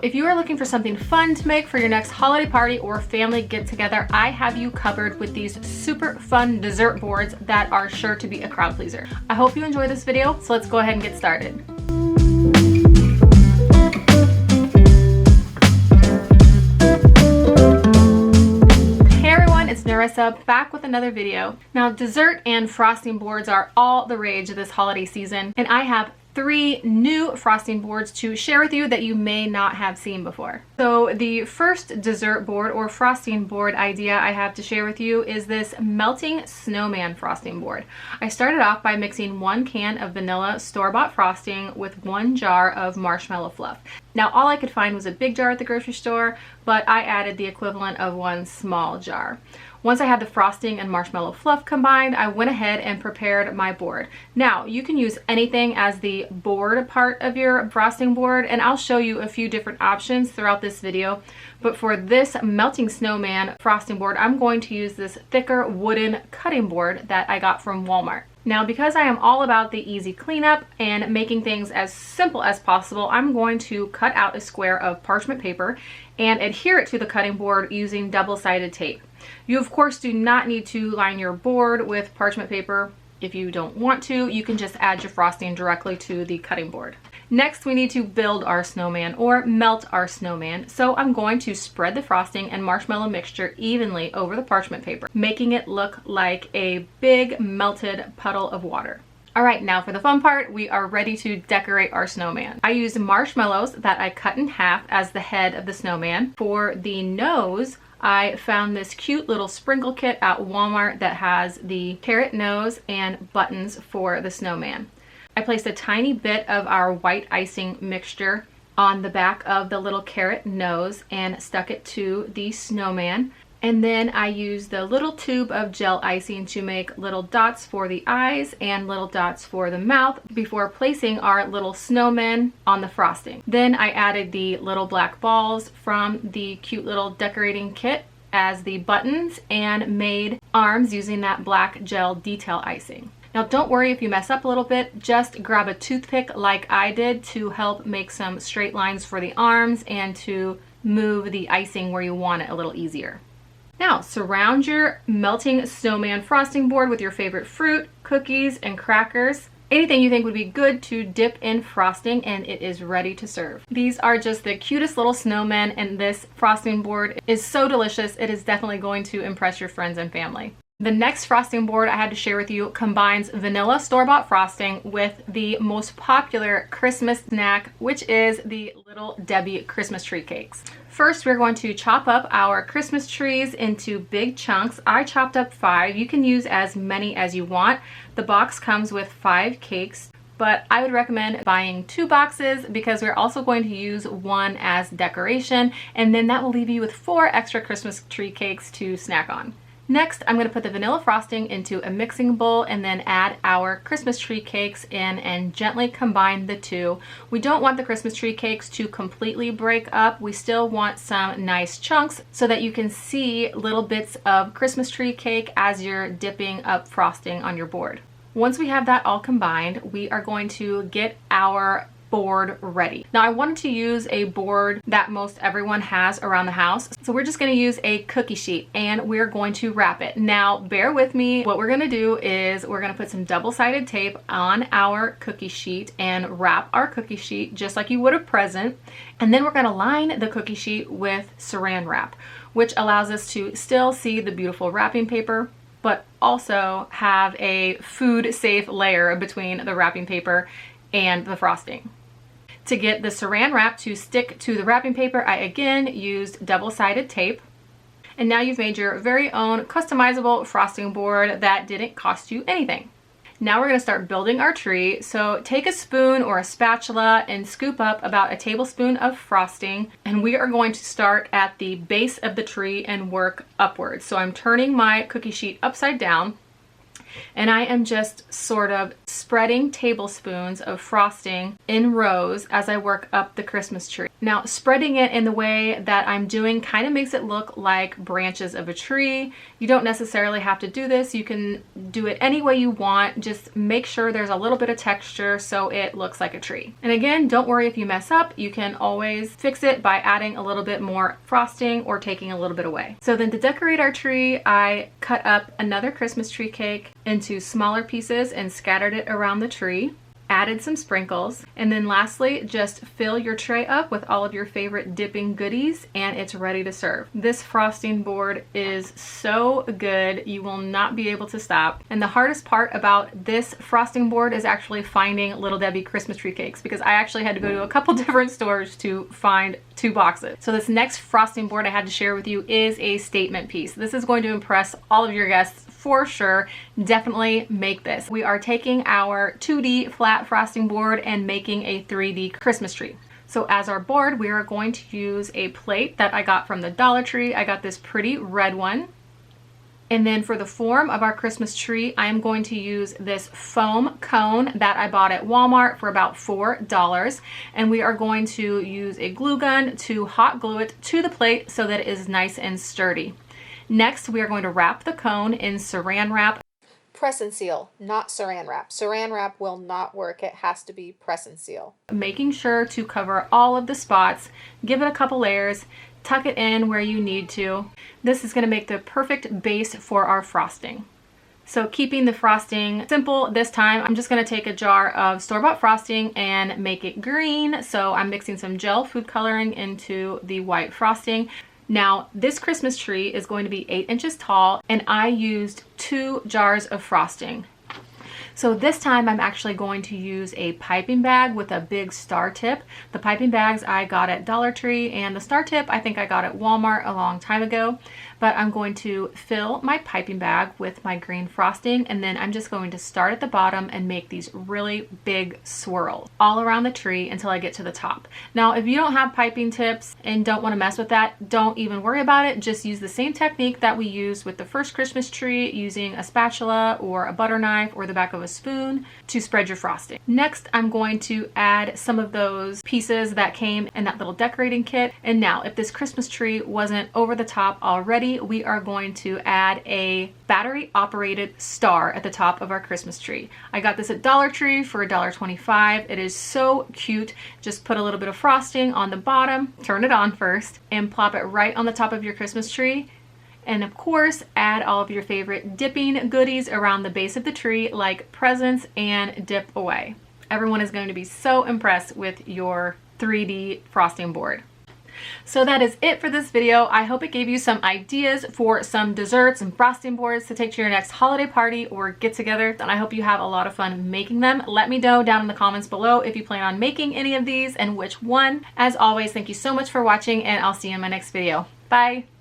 If you are looking for something fun to make for your next holiday party or family get together, I have you covered with these super fun dessert boards that are sure to be a crowd pleaser. I hope you enjoy this video, so let's go ahead and get started. Hey everyone, it's Narissa back with another video. Now, dessert and frosting boards are all the rage this holiday season, and I have 3 new frosting boards to share with you that you may not have seen before. So the first dessert board or frosting board idea I have to share with you is this melting snowman frosting board. I started off by mixing 1 can of vanilla store-bought frosting with 1 jar of marshmallow fluff. Now all I could find was a big jar at the grocery store, but I added the equivalent of 1 small jar. Once I had the frosting and marshmallow fluff combined, I went ahead and prepared my board. Now, you can use anything as the board part of your frosting board, and I'll show you a few different options throughout this video. But for this melting snowman frosting board, I'm going to use this thicker wooden cutting board that I got from Walmart. Now, because I am all about the easy cleanup and making things as simple as possible, I'm going to cut out a square of parchment paper and adhere it to the cutting board using double-sided tape. You of course do not need to line your board with parchment paper. If you don't want to, you can just add your frosting directly to the cutting board. Next, we need to build our snowman or melt our snowman. So I'm going to spread the frosting and marshmallow mixture evenly over the parchment paper, making it look like a big melted puddle of water. All right, now for the fun part, we are ready to decorate our snowman. I used marshmallows that I cut in half as the head of the snowman. For the nose, I found this cute little sprinkle kit at Walmart that has the carrot nose and buttons for the snowman. I placed a tiny bit of our white icing mixture on the back of the little carrot nose and stuck it to the snowman. And then I used the little tube of gel icing to make little dots for the eyes and little dots for the mouth before placing our little snowman on the frosting. Then I added the little black balls from the cute little decorating kit as the buttons and made arms using that black gel detail icing. Now don't worry if you mess up a little bit, just grab a toothpick like I did to help make some straight lines for the arms and to move the icing where you want it a little easier. Now, surround your melting snowman frosting board with your favorite fruit, cookies, and crackers. Anything you think would be good to dip in frosting, and it is ready to serve. These are just the cutest little snowmen, and this frosting board is so delicious. It is definitely going to impress your friends and family. The next frosting board I had to share with you combines vanilla store-bought frosting with the most popular Christmas snack, which is the Little Debbie Christmas tree cakes. First, we're going to chop up our Christmas trees into big chunks. I chopped up 5. You can use as many as you want. The box comes with 5 cakes, but I would recommend buying 2 boxes because we're also going to use 1 as decoration, and then that will leave you with 4 extra Christmas tree cakes to snack on. Next, I'm going to put the vanilla frosting into a mixing bowl and then add our Christmas tree cakes in and gently combine the 2. We don't want the Christmas tree cakes to completely break up. We still want some nice chunks so that you can see little bits of Christmas tree cake as you're dipping up frosting on your board. Once we have that all combined, we are going to get our board ready. Now I wanted to use a board that most everyone has around the house, so we're just going to use a cookie sheet and we're going to wrap it. Now bear with me. What we're going to do is we're going to put some double-sided tape on our cookie sheet and wrap our cookie sheet just like you would a present, and then we're going to line the cookie sheet with saran wrap, which allows us to still see the beautiful wrapping paper but also have a food safe layer between the wrapping paper and the frosting. To get the saran wrap to stick to the wrapping paper, I again used double-sided tape. And now you've made your very own customizable frosting board that didn't cost you anything. Now we're going to start building our tree. So take a spoon or a spatula and scoop up about a tablespoon of frosting. And we are going to start at the base of the tree and work upwards. So I'm turning my cookie sheet upside down. and I am just sort of spreading tablespoons of frosting in rows as I work up the Christmas tree. Now, spreading it in the way that I'm doing kind of makes it look like branches of a tree. You don't necessarily have to do this. You can do it any way you want. Just make sure there's a little bit of texture so it looks like a tree. And again, don't worry if you mess up. You can always fix it by adding a little bit more frosting or taking a little bit away. So then to decorate our tree, I cut up another Christmas tree cake into smaller pieces and scattered it around the tree. Added some sprinkles, and then lastly, just fill your tray up with all of your favorite dipping goodies, and it's ready to serve. This frosting board is so good, you will not be able to stop. And the hardest part about this frosting board is actually finding Little Debbie Christmas tree cakes, because I actually had to go to a couple different stores to find 2 boxes. So this next frosting board I had to share with you is a statement piece. This is going to impress all of your guests for sure. Definitely make this. We are taking our 2D flat frosting board and making a 3D Christmas tree. So as our board, we are going to use a plate that I got from the Dollar Tree. I got this pretty red one. And then for the form of our Christmas tree, I am going to use this foam cone that I bought at Walmart for about $4. And we are going to use a glue gun to hot glue it to the plate so that it is nice and sturdy. Next, we are going to wrap the cone in saran wrap. Press and seal, not saran wrap. Saran wrap will not work. It has to be press and seal. Making sure to cover all of the spots, give it a couple layers, tuck it in where you need to. This is going to make the perfect base for our frosting. So keeping the frosting simple this time, I'm just going to take a jar of store-bought frosting and make it green. So I'm mixing some gel food coloring into the white frosting. Now, this Christmas tree is going to be 8 inches tall, and I used 2 jars of frosting. So this time I'm actually going to use a piping bag with a big star tip. The piping bags I got at Dollar Tree, and the star tip I think I got at Walmart a long time ago. But I'm going to fill my piping bag with my green frosting, and then I'm just going to start at the bottom and make these really big swirls all around the tree until I get to the top. Now, if you don't have piping tips and don't want to mess with that, don't even worry about it. Just use the same technique that we used with the first Christmas tree, using a spatula or a butter knife or the back of a spoon to spread your frosting. Next, I'm going to add some of those pieces that came in that little decorating kit. And now, if this Christmas tree wasn't over the top already, we are going to add a battery operated star at the top of our Christmas tree. I got this at Dollar Tree for $1.25. It is so cute. Just put a little bit of frosting on the bottom, turn it on first, and plop it right on the top of your Christmas tree. And of course, add all of your favorite dipping goodies around the base of the tree, like presents, and dip away. Everyone is going to be so impressed with your 3D frosting board. So that is it for this video. I hope it gave you some ideas for some desserts and frosting boards to take to your next holiday party or get together, and I hope you have a lot of fun making them. Let me know down in the comments below if you plan on making any of these and which one. As always, thank you so much for watching, and I'll see you in my next video. Bye!